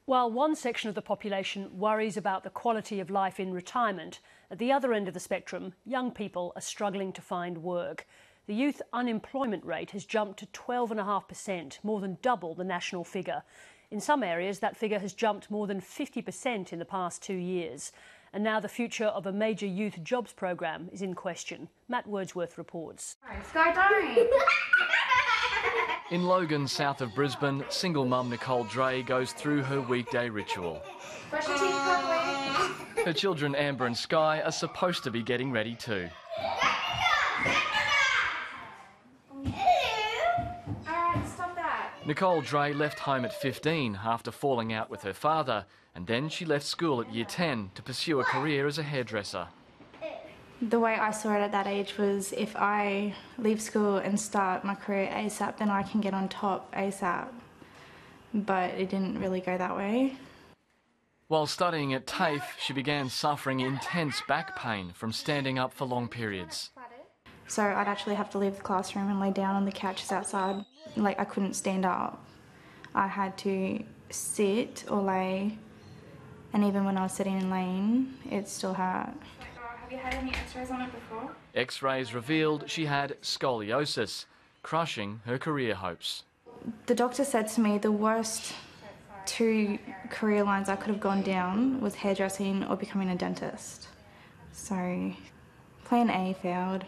While one section of the population worries about the quality of life in retirement, at the other end of the spectrum, young people are struggling to find work. The youth unemployment rate has jumped to 12.5%, more than double the national figure. In some areas, that figure has jumped more than 50% in the past 2 years. And now the future of a major youth jobs program is in question. Matt Wordsworth reports. In Logan, south of Brisbane, single mum Nicole Dre goes through her weekday ritual. Brush your teeth properly. Her children Amber and Sky are supposed to be getting ready too. Nicole Dre left home at 15 after falling out with her father, and then she left school at year 10 to pursue a career as a hairdresser. The way I saw it at that age was if I leave school and start my career ASAP, then I can get on top ASAP. But it didn't really go that way. While studying at TAFE, she began suffering intense back pain from standing up for long periods. So I'd actually have to leave the classroom and lay down on the couches outside. Like, I couldn't stand up. I had to sit or lay, and even when I was sitting and laying, it still hurt. Have you had any x-rays on it before? X-rays revealed she had scoliosis, crushing her career hopes. The doctor said to me the worst 2 career lines I could have gone down was hairdressing or becoming a dentist. So plan A failed.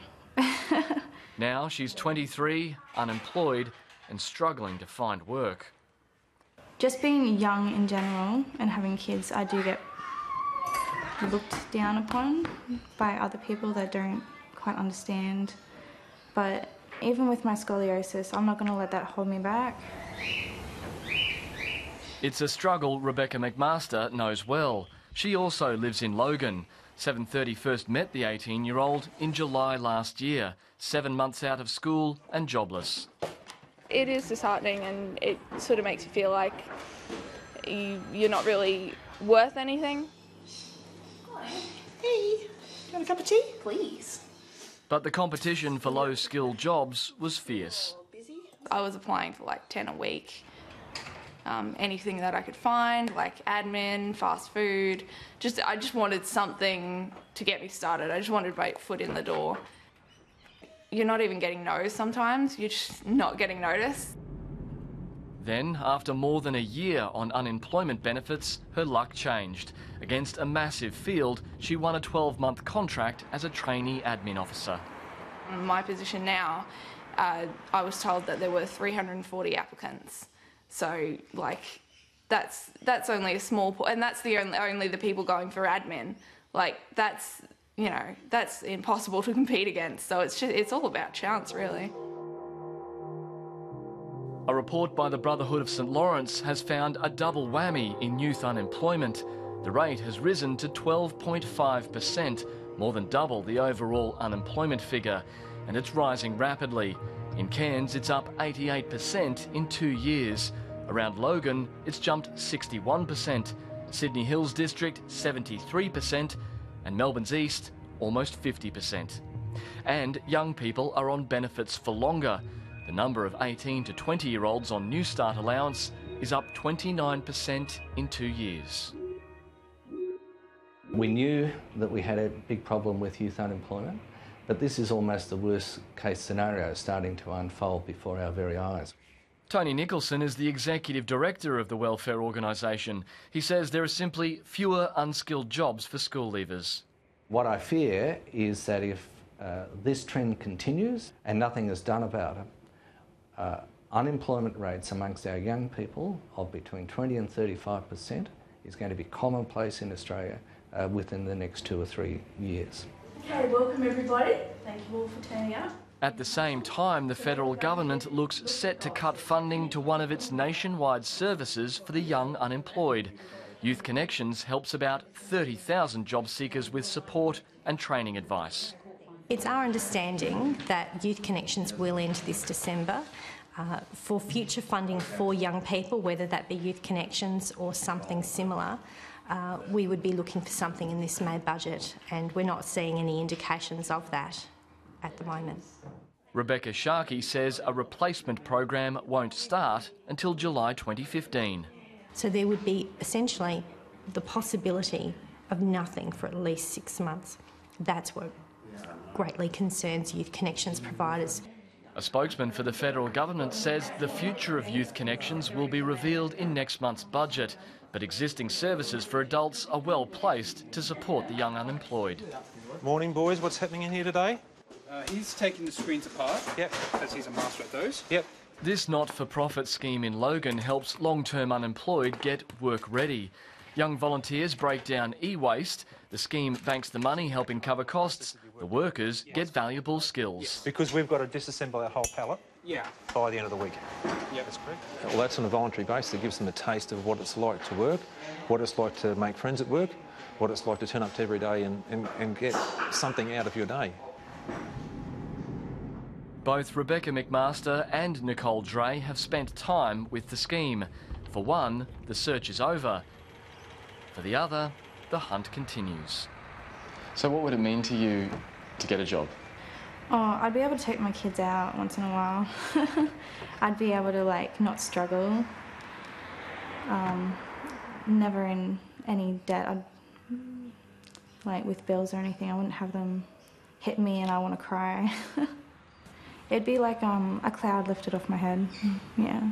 Now she's 23, unemployed and struggling to find work. Just being young in general and having kids, I do get looked down upon by other people that don't quite understand. But even with my scoliosis, I'm not going to let that hold me back. It's a struggle Rebecca McMaster knows well. She also lives in Logan. 7:30 first met the 18-year-old in July last year, 7 months out of school and jobless. It is disheartening, and it sort of makes you feel like you're not really worth anything. Hey, you want a cup of tea? Please. But the competition for low-skilled jobs was fierce. I was applying for like 10 a week. Anything that I could find, like admin, fast food. I just wanted something to get me started. I just wanted my foot in the door. You're not even getting no's sometimes, you're just not getting noticed. Then, after more than a year on unemployment benefits, her luck changed. Against a massive field, she won a 12-month contract as a trainee admin officer. In my position now, I was told that there were 340 applicants. So, like, that's only a small and that's the only the people going for admin. Like, that's impossible to compete against. So it's all about chance, really. A report by the Brotherhood of St Lawrence has found a double whammy in youth unemployment. The rate has risen to 12.5%, more than double the overall unemployment figure, and it's rising rapidly. In Cairns, it's up 88% in 2 years. Around Logan, it's jumped 61%. Sydney Hills District, 73%, and Melbourne's East, almost 50%. And young people are on benefits for longer. The number of 18 to 20-year-olds on Newstart allowance is up 29% in 2 years. We knew that we had a big problem with youth unemployment, but this is almost the worst case scenario starting to unfold before our very eyes. Tony Nicholson is the Executive Director of the welfare organisation. He says there are simply fewer unskilled jobs for school leavers. What I fear is that if this trend continues and nothing is done about it, unemployment rates amongst our young people of between 20 and 35% is going to be commonplace in Australia within the next 2 or 3 years. Okay, welcome everybody. Thank you all for turning up. At the same time, the federal government looks set to cut funding to one of its nationwide services for the young unemployed. Youth Connections helps about 30,000 job seekers with support and training advice. It's our understanding that Youth Connections will end this December. For future funding for young people, whether that be Youth Connections or something similar, we would be looking for something in this May budget, and we're not seeing any indications of that at the moment. Rebecca Sharkey says a replacement program won't start until July 2015. So there would be essentially the possibility of nothing for at least 6 months. That's what greatly concerns Youth Connections providers. A spokesman for the federal government says the future of Youth Connections will be revealed in next month's budget, but existing services for adults are well placed to support the young unemployed. Morning, boys. What's happening in here today? He's taking the screens apart. Yep. As he's a master at those. Yep. This not-for-profit scheme in Logan helps long-term unemployed get work ready. Young volunteers break down e-waste. The scheme banks the money, helping cover costs. The workers get valuable skills. Because we've got to disassemble our whole pallet by the end of the week. Yeah, that's correct. Well, that's on a voluntary basis. It gives them a taste of what it's like to work, what it's like to make friends at work, what it's like to turn up to every day and get something out of your day. Both Rebecca McMaster and Nicole Dre have spent time with the scheme. For one, the search is over. For the other, the hunt continues. So what would it mean to you to get a job? Oh, I'd be able to take my kids out once in a while. I'd be able to, like, not struggle. Never in any debt. Like, with bills or anything, I wouldn't have them hit me and I want to cry. It'd be like a cloud lifted off my head, yeah.